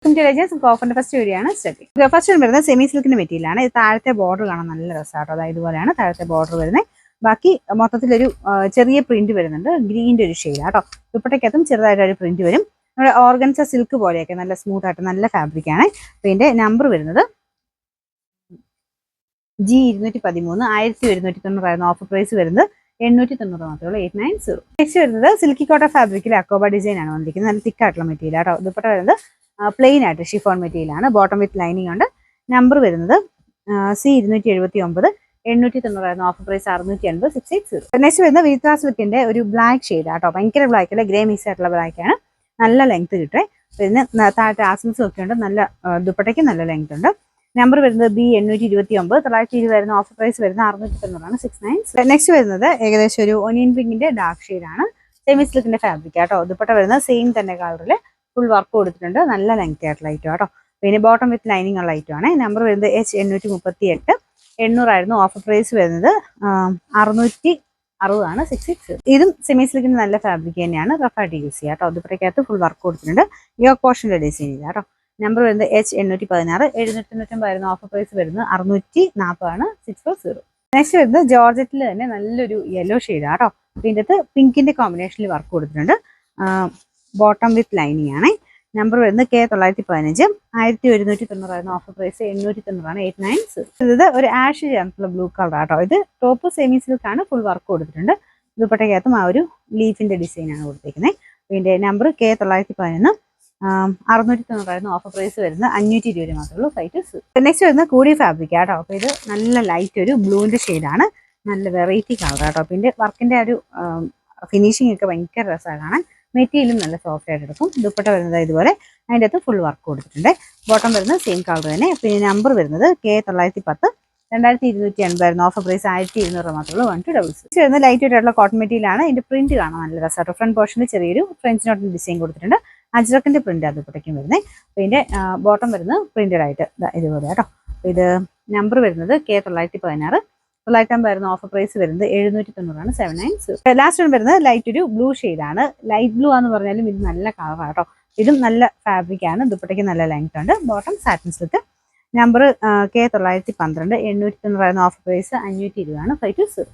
കോഫറിന്റെ first video ആണ് start. First വരുന്നത് semi സിൽക്കിന്റെ material ആണ്. ഇത് താഴത്തെ ബോർഡർ കാണാൻ നല്ല രസമാട്ടോ. അതായത് ഇതുപോലെയാണ് താഴത്തെ ബോർഡർ വരുന്നത്. ബാക്കി മൊത്തത്തിലൊരു ചെറിയ പ്രിന്റ് വരുന്നുണ്ട്, ഗ്രീൻ്റെ ഒരു ഷെയ്ഡ് ആട്ടോ. ദുപ്പട്ടയ്ക്കകത്തും ചെറുതായിട്ട് ഒരു പ്രിന്റ് വരും. നമ്മുടെ ഓർഗൻസ സിൽക്ക് പോലെയൊക്കെ നല്ല സ്മൂത്ത് ആയിട്ട് നല്ല ഫാബ്രിക് ആണ്. ഇതിന്റെ നമ്പർ വരുന്നത് G213, 1190 ഓഫർ പ്രൈസ് വരുന്നത് 890 മാത്രമേ ഉള്ളൂ, 890. നെക്സ്റ്റ് വരുന്നത് സിൽക്കി കോട്ടൺ ഫാബ്രിക്കിൽ അക്കോബ ഡിസൈൻ ആണ് വന്നിരിക്കുന്നത്. നല്ല തിക്കായിട്ടുള്ള മെറ്റീരിയൽ ആട്ടോ. ദുപ്പട്ട വരുന്നത് പ്ലെയിൻ ആയിട്ട് ഷിഫോൺ മെറ്റീരിയൽ ആണ്. ബോട്ടം വിത്ത് ലൈനിങ് ഉണ്ട്. നമ്പർ വരുന്നത് C279, 890 ഓഫർ പ്രൈസ് 680, 680. നെക്സ്റ്റ് വരുന്നത് വിത്ര സിൽക്കിന്റെ ഒരു ബ്ലാക്ക് ഷെയ്ഡ് ആട്ടോ. ഭയങ്കര ബ്ലാക്ക് അല്ല, ഗ്രേ മിക്സ് ആയിട്ടുള്ള ബ്ലാക്ക് ആണ്. നല്ല ലെങ്ത് കിട്ടേ. പിന്നെ താഴത്തെ ആസൻസും ഒക്കെ ഉണ്ട്. നല്ല ദുപ്പട്ടയ്ക്ക് നല്ല ലെങ്ത് ഉണ്ട്. നമ്പർ വരുന്നത് B829, 920 ഓഫർ പ്രൈസ് വരുന്നത് 690, 690. നെക്സ്റ്റ് വരുന്നത് ഏകദേശം ഒരു ഒനിയൻ പിങ്കിന്റെ ഡാർക്ക് ഷെയ്ഡ് ആണ്. സെമി സിൽക്കിന്റെ ഫാബ്രിക് ആട്ടോ. ദുപ്പട്ട വരുന്നത് സെയിം തന്നെ കളറിൽ ഫുൾ വർക്ക് കൊടുത്തിട്ടുണ്ട്. നല്ല ലെങ്ത് ആയിട്ടുള്ള ഐറ്റം ആട്ടോ. പിന്നെ ബോട്ടം വിത്ത് ലൈനിങ് ഉള്ള ഐറ്റം ആണ്. നമ്പർ വരുന്നത് H838, 800 ഓഫർ പ്രൈസ് വരുന്നത് 660, 660. ഇതും സെമി സിൽക്കിന്റെ നല്ല ഫാബ്രിക് തന്നെയാണ്. റഫായിട്ട് യൂസ് ചെയ്യാം കേട്ടോ. ദുപ്പട്ടയ്ക്കകത്ത് ഫുൾ വർക്ക് കൊടുത്തിട്ടുണ്ട്. യോക്ക് പോർഷന്റെ ഡിസൈൻ ഇല്ല കേട്ടോ. നമ്പർ വരുന്നത് H816, 790 ഓഫർ പ്രൈസ് വരുന്നത് 640, 640. നെക്സ്റ്റ് വരുന്നത് ജോർജറ്റിൽ തന്നെ നല്ലൊരു യെല്ലോ ഷെയ്ഡ് ആട്ടോ. ഇതിൻ്റെ അകത്ത് പിങ്കിന്റെ കോമ്പിനേഷനിൽ വർക്ക് കൊടുത്തിട്ടുണ്ട്. ബോട്ടം വിത്ത് ലൈനിങ് ആണ്. നമ്പർ വരുന്നത് K915, 1190 ഓഫർ പ്രൈസ് 890, 890. ഇത് ഒരു ആഷ് ചേർന്നുള്ള ബ്ലൂ കളർ ആട്ടോ. ഇത് ടോപ്പ് സെമി സിൽക്ക് ആണ്, ഫുൾ വർക്ക് കൊടുത്തിട്ടുണ്ട്. ദുപ്പട്ടയ്ക്കകത്തും ആ ഒരു ലീഫിന്റെ ഡിസൈൻ ആണ് കൊടുത്തിരിക്കുന്നത്. ഇതിന്റെ നമ്പർ K911, 690 ഓഫർ പ്രൈസ് വരുന്നത് 520 മാത്രമേ ഉള്ളൂ, 520. നെക്സ്റ്റ് വരുന്നത് കൂടിയ ഫാബ്രിക് ആട്ടോ. അപ്പോൾ ഇത് നല്ല ലൈറ്റ് ഒരു ബ്ലൂവിന്റെ ഷെയ്ഡാണ്. നല്ല വെറൈറ്റി കളർ ആട്ടോ. പിന്നെ വർക്കിന്റെ ഒരു ഫിനിഷിംഗ് ഒക്കെ ഭയങ്കര രസമാണ് കാണാൻ. മെറ്റീരിയലും നല്ല സോഫ്റ്റ് ആയിട്ട് എടുക്കും. ദുപ്പട്ട വരുന്നത് ഇതുപോലെ അതിൻ്റെ അകത്ത് ഫുൾ വർക്ക് കൊടുത്തിട്ടുണ്ട്. ബോട്ടം വരുന്നത് സെയിം കളർ തന്നെ. പിന്നെ നമ്പർ വരുന്നത് K910, 2280 ഓഫർ പ്രൈസ് 1200 മാത്രമേ ഉള്ളൂ, 1266. വരുന്നത് ലൈറ്റ് ആയിട്ടുള്ള കോട്ടൺ മെറ്റീരിയൽ ആണ്. ഇതിന്റെ പ്രിന്റ് കാണാൻ നല്ല രസമാട്ടോ. ഫ്രണ്ട് പോർഷനിൽ ചെറിയൊരു ഫ്രഞ്ച് നോട്ടിന്റെ ഡിസൈൻ കൊടുത്തിട്ടുണ്ട്. അജ്രക്കിന്റെ പ്രിന്റ് അത് ദുപ്പട്ടയ്ക്കും വരുന്നത്. അപ്പോൾ ഇതിന്റെ ബോട്ടം വരുന്നത് പ്രിന്റഡ് ആയിട്ട് ഇതുപോലെ കേട്ടോ. ഇത് നമ്പർ വരുന്നത് K916, 950 ഓഫർ പ്രൈസ് വരുന്നത് 790, 790. ലാസ്റ്റ് വരുന്നത് ലൈറ്റ് ഒരു ബ്ലൂ ഷെയ്ഡാണ്. ലൈറ്റ് ബ്ലൂ ആണെന്ന് പറഞ്ഞാലും ഇത് നല്ല കളറാണ് കേട്ടോ. ഇതും നല്ല ഫാബ്രിക് ആണ്. ദുപ്പട്ടയ്ക്ക് നല്ല ലെങ്ത് ഉണ്ട്. Bottom satin silk. Number K912, 890 offer price 520, 520.